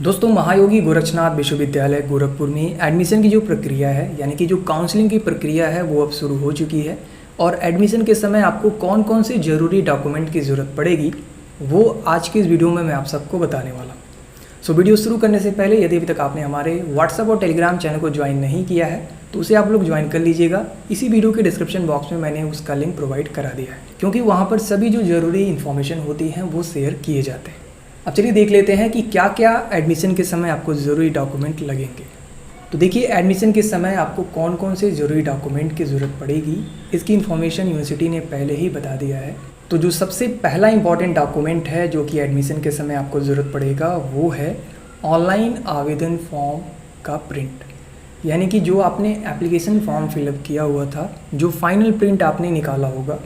दोस्तों, महायोगी गोरक्षनाथ विश्वविद्यालय गोरखपुर में एडमिशन की जो प्रक्रिया है यानी कि जो काउंसलिंग की प्रक्रिया है वो अब शुरू हो चुकी है। और एडमिशन के समय आपको कौन कौन से ज़रूरी डॉक्यूमेंट की ज़रूरत पड़ेगी वो आज की इस वीडियो में मैं आप सबको बताने वाला हूँ। सो वीडियो शुरू करने से पहले यदि अभी तक आपने हमारे व्हाट्सएप और टेलीग्राम चैनल को ज्वाइन नहीं किया है तो उसे आप लोग ज्वाइन कर लीजिएगा। इसी वीडियो के डिस्क्रिप्शन बॉक्स में मैंने उसका लिंक प्रोवाइड करा दिया है, क्योंकि वहाँ पर सभी जो ज़रूरी इन्फॉर्मेशन होती हैं वो शेयर किए जाते हैं। अब चलिए देख लेते हैं कि क्या क्या एडमिशन के समय आपको ज़रूरी डॉक्यूमेंट लगेंगे। तो देखिए, एडमिशन के समय आपको कौन कौन से ज़रूरी डॉक्यूमेंट की ज़रूरत पड़ेगी इसकी इन्फॉर्मेशन यूनिवर्सिटी ने पहले ही बता दिया है। तो जो सबसे पहला इंपॉर्टेंट डॉक्यूमेंट है जो कि एडमिशन के समय आपको ज़रूरत पड़ेगा वो है ऑनलाइन आवेदन फॉर्म का प्रिंट। यानी कि जो आपने एप्लीकेशन फॉर्म फिलअप किया हुआ था, जो फाइनल प्रिंट आपने निकाला होगा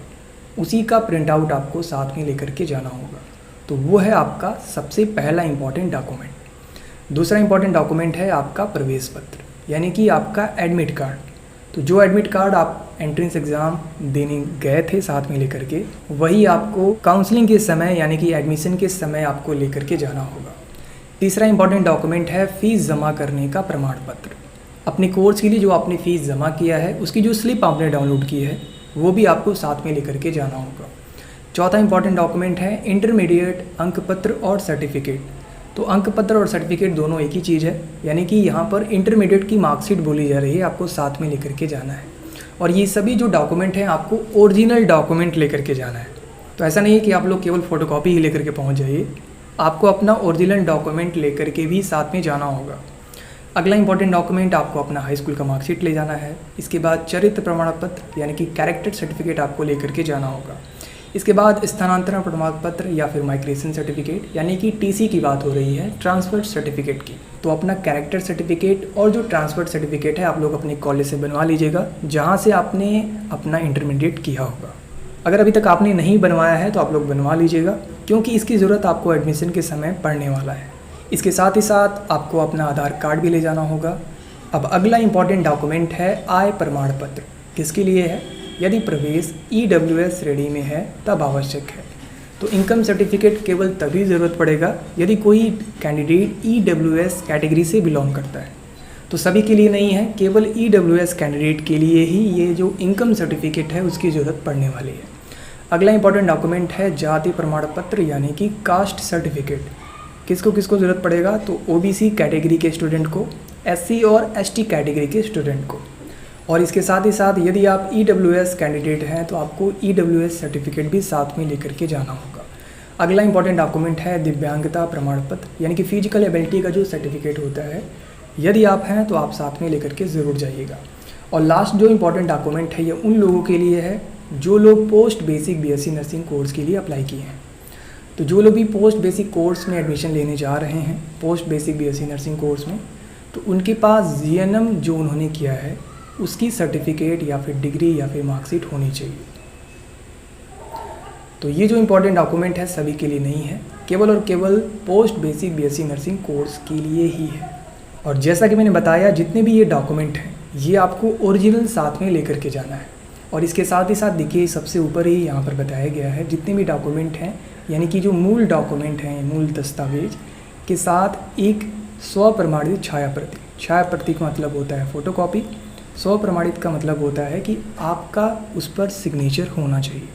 उसी का प्रिंट आउट आपको साथ में लेकर के जाना होगा। तो वो है आपका सबसे पहला इम्पॉर्टेंट डॉक्यूमेंट। दूसरा इम्पॉर्टेंट डॉक्यूमेंट है आपका प्रवेश पत्र, यानी कि आपका एडमिट कार्ड। तो जो एडमिट कार्ड आप एंट्रेंस एग्ज़ाम देने गए थे साथ में लेकर के, वही आपको काउंसलिंग के समय यानी कि एडमिशन के समय आपको लेकर के जाना होगा। तीसरा इम्पॉर्टेंट डॉक्यूमेंट है फ़ीस जमा करने का प्रमाण पत्र। अपने कोर्स के लिए जो आपने फ़ीस जमा किया है उसकी जो स्लिप आपने डाउनलोड की है वो भी आपको साथ में लेकर के जाना होगा। चौथा इंपॉर्टेंट डॉक्यूमेंट है इंटरमीडिएट अंक पत्र और सर्टिफिकेट। तो अंक पत्र और सर्टिफिकेट दोनों एक ही चीज़ है, यानी कि यहाँ पर इंटरमीडिएट की मार्कशीट बोली जा रही है, आपको साथ में लेकर के जाना है। और ये सभी जो डॉक्यूमेंट हैं आपको ओरिजिनल डॉक्यूमेंट लेकर के जाना है। तो ऐसा नहीं है कि आप लोग केवल फ़ोटोकॉपी ही लेकर के पहुँच जाइए, आपको अपना ओरिजिनल डॉक्यूमेंट लेकर के भी साथ में जाना होगा। अगला इंपॉर्टेंट डॉक्यूमेंट आपको अपना हाई स्कूल का मार्कशीट ले जाना है। इसके बाद चरित्र प्रमाण पत्र यानी कि कैरेक्टर सर्टिफिकेट आपको लेकर के जाना होगा। इसके बाद स्थानांतरण प्रमाण पत्र या फिर माइग्रेशन सर्टिफिकेट यानी कि टीसी की बात हो रही है, ट्रांसफ़र सर्टिफिकेट की। तो अपना कैरेक्टर सर्टिफिकेट और जो ट्रांसफ़र सर्टिफिकेट है आप लोग अपने कॉलेज से बनवा लीजिएगा जहाँ से आपने अपना इंटरमीडिएट किया होगा। अगर अभी तक आपने नहीं बनवाया है तो आप लोग बनवा लीजिएगा, क्योंकि इसकी ज़रूरत आपको एडमिशन के समय पड़ने वाला है। इसके साथ ही साथ आपको अपना आधार कार्ड भी ले जाना होगा। अब अगला इंपॉर्टेंट डॉक्यूमेंट है आय प्रमाण पत्र। किसके लिए है? यदि प्रवेश EWS श्रेणी में है तब आवश्यक है। तो इनकम सर्टिफिकेट केवल तभी ज़रूरत पड़ेगा यदि कोई कैंडिडेट EWS कैटेगरी से बिलोंग करता है। तो सभी के लिए नहीं है, केवल EWS कैंडिडेट के लिए ही ये जो इनकम सर्टिफिकेट है उसकी ज़रूरत पड़ने वाली है। अगला इंपॉर्टेंट डॉक्यूमेंट है जाति प्रमाण पत्र यानी कि कास्ट सर्टिफिकेट। किसको किसको ज़रूरत पड़ेगा? तो OBC कैटेगरी के स्टूडेंट को, SC और ST कैटेगरी के स्टूडेंट को। और इसके साथ ही साथ यदि आप EWS कैंडिडेट हैं तो आपको EWS सर्टिफिकेट भी साथ में लेकर के जाना होगा। अगला इंपॉर्टेंट डॉक्यूमेंट है दिव्यांगता प्रमाण पत्र यानी कि फिजिकल एबिलिटी का जो सर्टिफिकेट होता है, यदि आप हैं तो आप साथ में लेकर के ज़रूर जाइएगा। और लास्ट जो इंपॉर्टेंट डॉक्यूमेंट है ये उन लोगों के लिए है जो लोग post basic BSc nursing course के लिए अप्लाई किए हैं। तो जो लोग भी पोस्ट बेसिक कोर्स में एडमिशन लेने जा रहे हैं, post basic BSc nursing course में, तो उनके पास GNM जो उन्होंने किया है उसकी सर्टिफिकेट या फिर डिग्री या फिर मार्कशीट होनी चाहिए। तो ये जो इम्पोर्टेंट डॉक्यूमेंट है सभी के लिए नहीं है, केवल और केवल post basic BSc nursing course के लिए ही है। और जैसा कि मैंने बताया, जितने भी ये डॉक्यूमेंट हैं ये आपको ओरिजिनल साथ में लेकर के जाना है। और इसके साथ ही साथ देखिए, सबसे ऊपर ही यहाँ पर बताया गया है जितने भी डॉक्यूमेंट हैं यानी कि जो मूल डॉक्यूमेंट हैं, मूल दस्तावेज के साथ एक स्वप्रमाणित छाया प्रति। छाया प्रति का मतलब होता है फ़ोटोकॉपी, स्वप्रमाणित का मतलब होता है कि आपका उस पर सिग्नेचर होना चाहिए।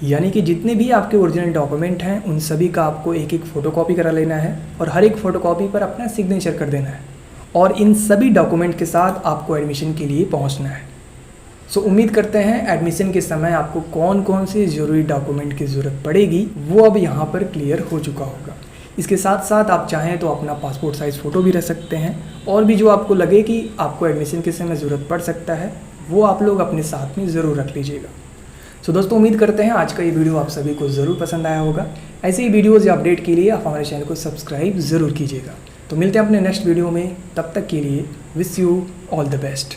यानी कि जितने भी आपके ओरिजिनल डॉक्यूमेंट हैं उन सभी का आपको एक एक फ़ोटोकॉपी करा लेना है और हर एक फ़ोटोकॉपी पर अपना सिग्नेचर कर देना है। और इन सभी डॉक्यूमेंट के साथ आपको एडमिशन के लिए पहुंचना है। सो उम्मीद करते हैं एडमिशन के समय आपको कौन कौन से ज़रूरी डॉक्यूमेंट की ज़रूरत पड़ेगी वो अब यहाँ पर क्लियर हो चुका होगा। इसके साथ साथ आप चाहें तो अपना पासपोर्ट साइज़ फ़ोटो भी रख सकते हैं, और भी जो आपको लगे कि आपको एडमिशन के समय ज़रूरत पड़ सकता है वो आप लोग अपने साथ में ज़रूर रख लीजिएगा। सो दोस्तों, उम्मीद करते हैं आज का ये वीडियो आप सभी को ज़रूर पसंद आया होगा। ऐसे ही वीडियोज़ या अपडेट के लिए आप हमारे चैनल को सब्सक्राइब ज़रूर कीजिएगा। तो मिलते हैं अपने नेक्स्ट वीडियो में, तब तक के लिए wish you all the best.